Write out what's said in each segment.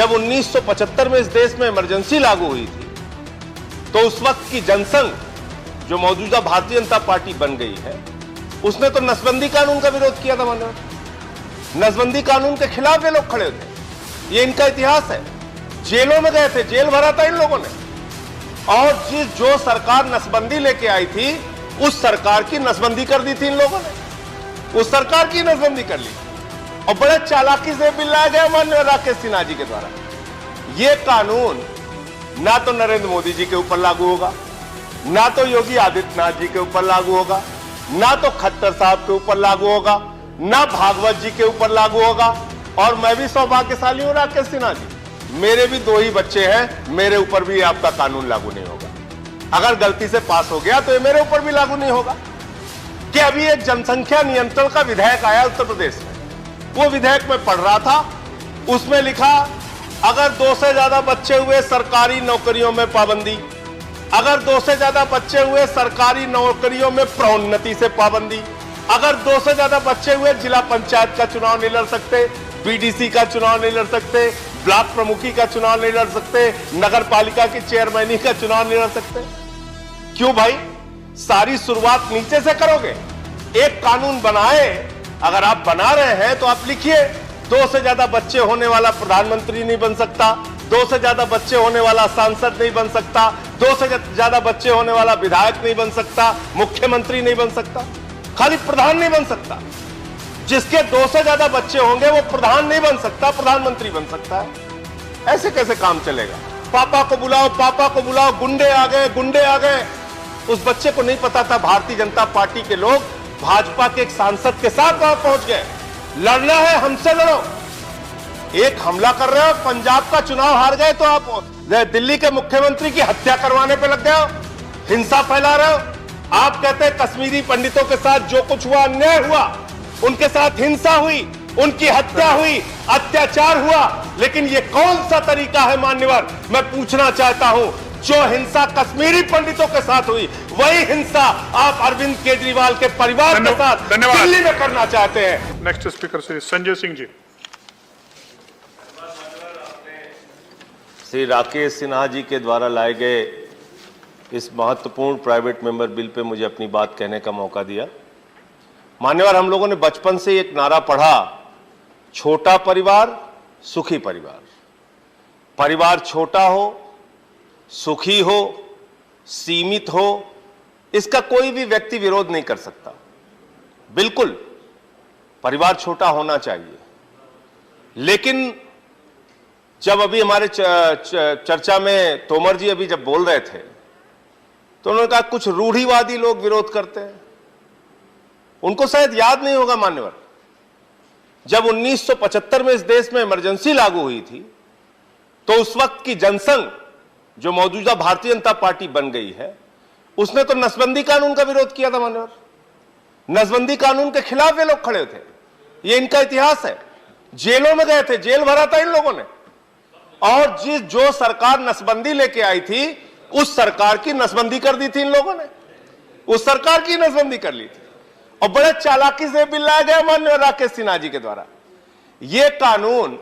जब 1975 में इस देश में इमरजेंसी लागू हुई थी तो उस वक्त की जनसंघ, जो मौजूदा भारतीय जनता पार्टी बन गई है, उसने तो नसबंदी कानून का विरोध किया था। माननीय, नसबंदी कानून के खिलाफ ये लोग खड़े थे। ये इनका इतिहास है। जेलों में गए थे, जेल भरा था इन लोगों ने। और जो सरकार नसबंदी लेके आई थी, उस सरकार की नसबंदी कर दी थी इन लोगों ने। उस सरकार की नसबंदी कर ली और बड़े चालाकी से बिल लाया गया माननीय राकेश सिन्हा जी के द्वारा। यह कानून ना तो नरेंद्र मोदी जी के ऊपर लागू होगा, ना तो योगी आदित्यनाथ जी के ऊपर लागू होगा, ना तो खट्टर साहब के ऊपर लागू होगा, ना भागवत जी के ऊपर लागू होगा। और मैं भी सौभाग्यशाली हूं राकेश सिन्हा जी, मेरे भी 2 ही बच्चे हैं, मेरे ऊपर भी आपका कानून लागू नहीं होगा। अगर गलती से पास हो गया तो ये मेरे ऊपर भी लागू नहीं होगा। कि अभी एक जनसंख्या नियंत्रण का विधेयक आया उत्तर प्रदेश में, वो विधेयक में पढ़ रहा था, उसमें लिखा अगर 2 से ज्यादा बच्चे हुए सरकारी नौकरियों में पाबंदी, अगर 2 से ज्यादा बच्चे हुए सरकारी नौकरियों में प्रोन्नति से पाबंदी, अगर 2 से ज्यादा बच्चे हुए जिला पंचायत का चुनाव नहीं लड़ सकते, बीडीसी का चुनाव नहीं लड़ सकते, ब्लॉक प्रमुखी का चुनाव नहीं लड़ सकते, नगर पालिका की चेयरमैनी का चुनाव नहीं लड़ सकते। क्यों भाई, सारी शुरुआत नीचे से करोगे। एक कानून बनाए, अगर आप बना रहे हैं तो आप लिखिए 2 से ज्यादा बच्चे होने वाला प्रधानमंत्री नहीं बन सकता, 2 से ज्यादा बच्चे होने वाला सांसद नहीं बन सकता, 2 से ज्यादा बच्चे होने वाला विधायक नहीं बन सकता, मुख्यमंत्री नहीं बन सकता, खाली प्रधान नहीं बन सकता। जिसके 2 से ज्यादा बच्चे होंगे वो प्रधान नहीं बन सकता, प्रधानमंत्री बन सकता है। ऐसे कैसे काम चलेगा? पापा को बुलाओ, पापा को बुलाओ, गुंडे आ गए, गुंडे आ गए। उस बच्चे को नहीं पता था भारतीय जनता पार्टी के लोग भाजपा के एक सांसद के साथ वहां पहुंच गए। लड़ना है हमसे लड़ो। एक हमला कर रहे हो, पंजाब का चुनाव हार गए तो आप दिल्ली के मुख्यमंत्री की हत्या करवाने पे लग गए हो, हिंसा फैला रहे हो। आप कहते हैं कश्मीरी पंडितों के साथ जो कुछ हुआ, अन्याय हुआ, उनके साथ हिंसा हुई, उनकी हत्या हुई, अत्याचार हुआ, लेकिन ये कौन सा तरीका है मान्यवर? मैं पूछना चाहता हूं, जो हिंसा कश्मीरी पंडितों के साथ हुई, वही हिंसा आप अरविंद केजरीवाल के परिवार के साथ दिल्ली में करना चाहते हैं। Next speaker Shri Sanjay Singh ji. श्री राकेश सिन्हा जी के द्वारा लाए गए इस महत्वपूर्ण प्राइवेट मेंबर बिल पे मुझे अपनी बात कहने का मौका दिया। मान्यवर, हम लोगों ने बचपन से एक नारा पढ़ा, छोटा परिवार सुखी परिवार। परिवार छोटा हो, सुखी हो, सीमित हो, इसका कोई भी व्यक्ति विरोध नहीं कर सकता। बिल्कुल परिवार छोटा होना चाहिए। लेकिन जब अभी हमारे चर्चा में तोमर जी अभी जब बोल रहे थे तो उन्होंने कहा कुछ रूढ़िवादी लोग विरोध करते हैं। उनको शायद याद नहीं होगा मान्यवर, जब 1975 में इस देश में इमरजेंसी लागू हुई थी तो उस वक्त की जनसंघ, जो मौजूदा भारतीय जनता पार्टी बन गई है, उसने तो नसबंदी कानून का विरोध किया था मान्यवर। नसबंदी कानून के खिलाफ ये लोग खड़े थे। ये इनका इतिहास है। जेलों में गए थे, जेल भरा था इन लोगों ने। और जो सरकार नसबंदी लेके आई थी, उस सरकार की नसबंदी कर दी थी इन लोगों ने। उस सरकार की नसबंदी कर ली थी और बड़े चालाकी से बिल लाया गया माननीय राकेश सिन्हा जी के द्वारा। यह कानून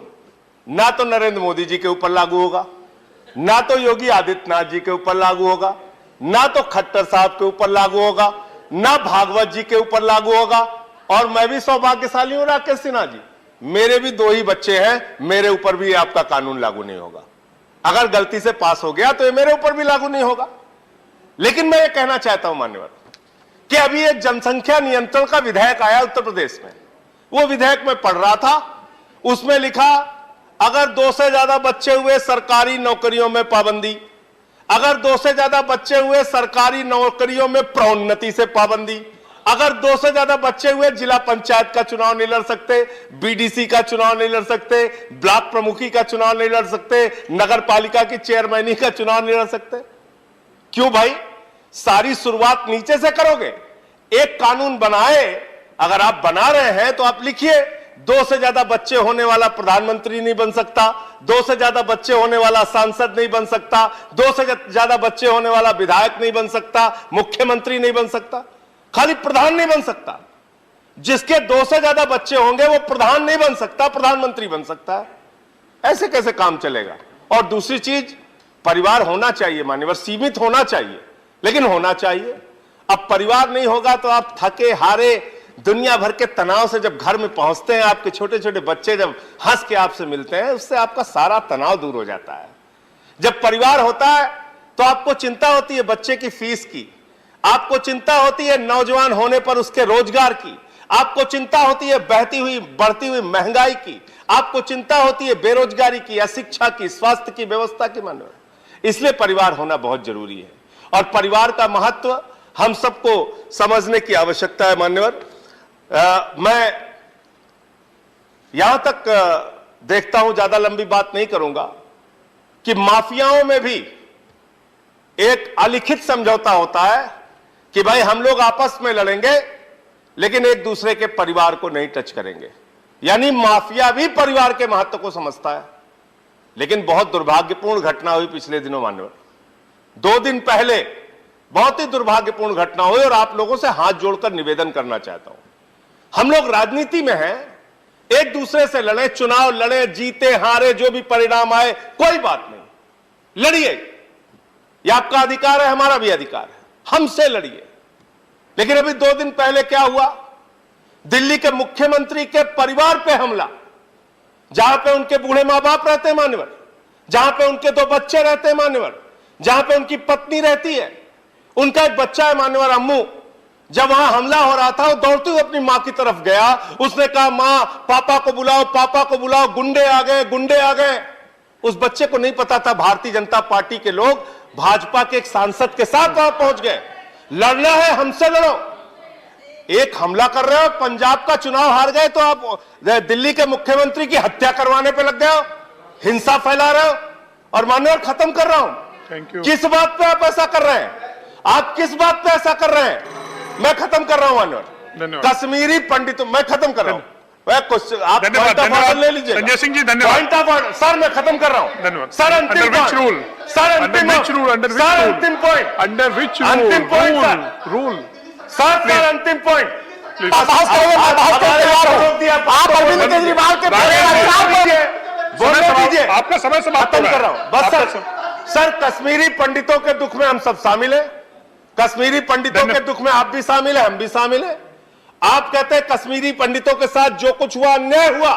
ना तो नरेंद्र मोदी जी के ऊपर लागू होगा, ना तो योगी आदित्यनाथ जी के ऊपर लागू होगा, ना तो खट्टर साहब के ऊपर लागू होगा, ना भागवत जी के ऊपर लागू होगा। और मैं भी सौभाग्यशाली हूं राकेश सिन्हा जी, मेरे भी 2 ही बच्चे हैं, मेरे ऊपर भी आपका कानून लागू नहीं होगा। अगर गलती से पास हो गया तो ये मेरे ऊपर भी लागू नहीं होगा। लेकिन मैं ये कहना चाहता हूं मान्यवर कि अभी एक जनसंख्या नियंत्रण का विधेयक आया उत्तर प्रदेश में, वो विधेयक में पढ़ रहा था, उसमें लिखा अगर 2 से ज्यादा बच्चे हुए सरकारी नौकरियों में पाबंदी, अगर 2 से ज्यादा बच्चे हुए सरकारी नौकरियों में प्रोन्नति से पाबंदी, अगर 2 से ज्यादा बच्चे हुए जिला पंचायत का चुनाव नहीं लड़ सकते, बीडीसी का चुनाव नहीं लड़ सकते, ब्लॉक प्रमुखी का चुनाव नहीं लड़ सकते, नगर पालिका की चेयरमैनी का चुनाव नहीं लड़ सकते। क्यों भाई, सारी शुरुआत नीचे से करोगे। एक कानून बनाए, अगर आप बना रहे हैं तो आप लिखिए 2 से ज्यादा बच्चे होने वाला प्रधानमंत्री नहीं बन सकता, 2 से ज्यादा बच्चे होने वाला सांसद नहीं बन सकता, 2 से ज्यादा बच्चे होने वाला विधायक नहीं बन सकता, मुख्यमंत्री नहीं बन सकता, खाली प्रधान नहीं बन सकता। जिसके 2 से ज्यादा बच्चे होंगे वो प्रधान नहीं बन सकता, प्रधानमंत्री बन सकता है। ऐसे कैसे काम चलेगा? और दूसरी चीज, परिवार होना चाहिए मान्यवर, सीमित होना चाहिए, लेकिन होना चाहिए। अब परिवार नहीं होगा तो आप थके हारे दुनिया भर के तनाव से जब घर में पहुंचते हैं, आपके छोटे छोटे बच्चे जब हंस के आपसे मिलते हैं, उससे आपका सारा तनाव दूर हो जाता है। जब परिवार होता है तो आपको चिंता होती है बच्चे की फीस की, आपको चिंता होती है नौजवान होने पर उसके रोजगार की, आपको चिंता होती है बहती हुई बढ़ती हुई महंगाई की, आपको चिंता होती है बेरोजगारी की, अशिक्षा की, स्वास्थ्य की व्यवस्था की। मानव, इसलिए परिवार होना बहुत जरूरी है और परिवार का महत्व हम सबको समझने की आवश्यकता है। मान्यवर, मैं यहां तक देखता हूं, ज्यादा लंबी बात नहीं करूंगा, कि माफियाओं में भी एक अलिखित समझौता होता है कि भाई हम लोग आपस में लड़ेंगे लेकिन एक दूसरे के परिवार को नहीं टच करेंगे। यानी माफिया भी परिवार के महत्व को समझता है। लेकिन बहुत दुर्भाग्यपूर्ण घटना हुई पिछले दिनों मान्यवर, 2 दिन पहले बहुत ही दुर्भाग्यपूर्ण घटना हुई और आप लोगों से हाथ जोड़कर निवेदन करना चाहता हूं। हम लोग राजनीति में हैं, एक दूसरे से लड़े, चुनाव लड़े, जीते हारे जो भी परिणाम आए कोई बात नहीं, लड़िए, यह आपका अधिकार है, हमारा भी अधिकार है, हमसे लड़िए। लेकिन अभी 2 दिन पहले क्या हुआ? दिल्ली के मुख्यमंत्री के परिवार पे हमला, जहां पे उनके बूढ़े मां बाप रहते हैं मान्यवर, जहां पे उनके 2 बच्चे रहते हैं मान्यवर, जहां पे उनकी पत्नी रहती है, उनका एक बच्चा है मान्यवर अम्मू। जब वहां हमला हो रहा था, वो दौड़ते हुए अपनी मां की तरफ गया, उसने कहा मां पापा को बुलाओ, पापा को बुलाओ, गुंडे आ गए, गुंडे आ गए। उस बच्चे को नहीं पता था भारतीय जनता पार्टी के लोग भाजपा के एक सांसद के साथ वहां पहुंच गए। लड़ना है हमसे लड़ो। एक हमला कर रहे हो, पंजाब का चुनाव हार गए तो आप दिल्ली के मुख्यमंत्री की हत्या करवाने पे लग गए हो, हिंसा फैला रहे हो। और मान्यवर, खत्म कर रहा हूं, थैंक यू। किस बात पे आप ऐसा कर रहे हैं? आप किस बात पे ऐसा कर रहे हैं? मैं खत्म कर रहा हूं मान्यवर। धन्यवाद। कश्मीरी पंडितों, मैं खत्म कर रहा हूं। आप धन्यवाद, पॉइंट ऑफ ऑर्डर ले लीजिए। संजय सिंह जी, धन्यवाद। पॉइंट ऑफ ऑर्डर सर, मैं खत्म कर रहा हूं। धन्यवाद। सर अंतिम Under which rule? सर अंतिम Under which rule? Under which sir rule? अंतिम पॉइंट अंडर विच अंतिम पॉइंट रूल? सर अंतिम पॉइंट। Please. आप अरविंद केजरीवाल के बोलने दीजिए, आपका समय समाप्त हो खत्म रहा है। कर रहा हूं बस सर। कश्मीरी पंडितों के दुख में हम सब शामिल हैं, कश्मीरी पंडितों के दुख में आप भी शामिल हैं, हम भी शामिल हैं। आप कहते हैं कश्मीरी पंडितों के साथ जो कुछ हुआ, अन्याय हुआ,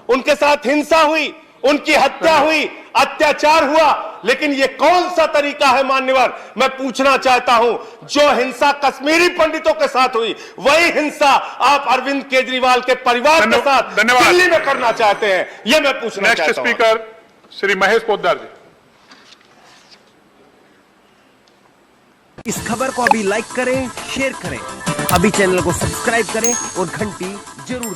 उनके साथ हिंसा हुई, उनकी हत्या हुई, अत्याचार हुआ, लेकिन ये कौन सा तरीका है मान्यवर? मैं पूछना चाहता हूं, जो हिंसा कश्मीरी पंडितों के साथ हुई, वही हिंसा आप अरविंद केजरीवाल के परिवार के साथ दिल्ली में करना चाहते हैं, यह मैं पूछना चाहता हूं। नेक्स्ट स्पीकर श्री महेश पोद्दार जी। इस खबर को अभी लाइक करें, शेयर करें, अभी चैनल को सब्सक्राइब करें और घंटी जरूर दबाएं।